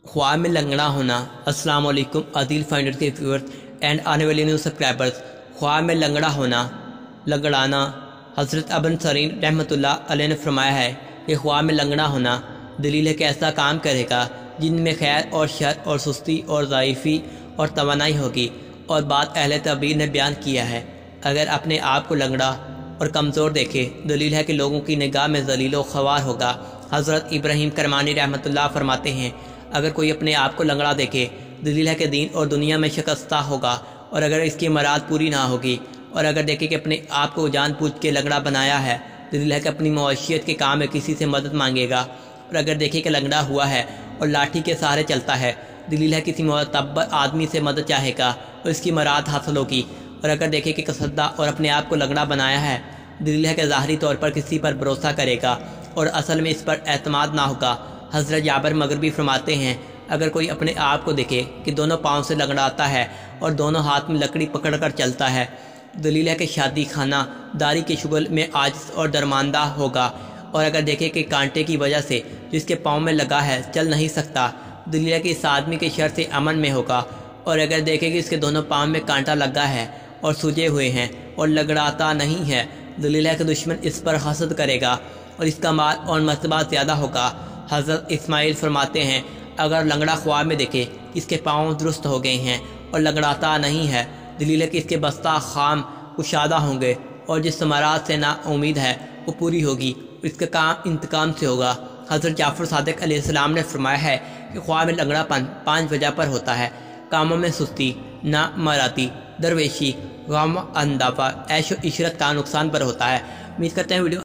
ख्वाब में लंगड़ा होना। अस्सलाम वालेकुम आदिल फाइंडर के व्यूअर्स एंड आने वाले न्यू सब्सक्राइबर्स। ख्वाब में लंगड़ा होना, लंगड़ाना। हज़रत अबन सरीन रहमतुल्लाह अलैह ने फरमाया है कि ख्वाब में लंगड़ा होना दलील है कि ऐसा काम करेगा जिनमें खैर और शर और सुस्ती और ज़ाइफ़ी और तवानाई होगी। और बात अहले तबीर ने बयान किया है, अगर अपने आप को लंगड़ा और कमज़ोर देखे दलील है कि लोगों की निगाह में ज़लील व ख़वार होगा। हज़रत इब्राहीम करमानी रहमतुल्लाह फरमाते हैं, अगर कोई अपने आप को लंगड़ा देखे दलील है कि दीन और दुनिया में शिकस्ता होगा। और अगर इसकी मराद पूरी ना होगी और अगर देखे कि अपने आप को जानबूझ के लंगड़ा बनाया है दलील है कि अपनी मौशियत के काम में किसी से मदद मांगेगा। और अगर देखे कि लंगड़ा हुआ है और लाठी के सहारे चलता है दलील है किसी मोतबर आदमी से मदद चाहेगा और इसकी मराद हासिल होगी। और अगर देखे कि कसद्दा और अपने आप को लंगड़ा बनाया है दलील है कि ज़ाहरी तौर पर किसी पर भरोसा करेगा और असल में इस पर एतमाद ना होगा। हज़रत जाबिर मगरिबी फरमाते हैं, अगर कोई अपने आप को देखे कि दोनों पाँव से लंगड़ाता है और दोनों हाथ में लकड़ी पकड़कर चलता है दलील है कि शादी खाना दारी के शुगल में आजिज़ और दरमानदा होगा। और अगर देखे कि कांटे की वजह से जिसके पाँव में लगा है चल नहीं सकता दलील है कि इस आदमी के शर से अमन में होगा। और अगर देखे कि इसके दोनों पाँव में कांटा लगा है और सूजे हुए हैं और लंगड़ाता नहीं है दलील है कि दुश्मन इस पर हसद करेगा और इसका माल और मर्तबा ज़्यादा होगा। हज़रत इस्माइल फरमाते हैं, अगर लंगड़ा ख्वाब में देखे इसके पाँव दुरुस्त हो गए हैं और लंगड़ाता नहीं है दलील है कि इसके बस्ता खाम कुशादा होंगे और जिस मराद से ना उम्मीद है वो पूरी होगी, इसका काम इंतकाम से होगा। हज़रत जाफ़र सादिक अलैहिस्सलाम ने फरमाया है कि ख्वाब में लंगड़ापन 5 वजह पर होता है, कामों में सुस्ती, ना मराती, दरवेशी, गम अंदाफा, ऐशो इशरत का नुकसान पर होता है। उम्मीद करते हैं वीडियो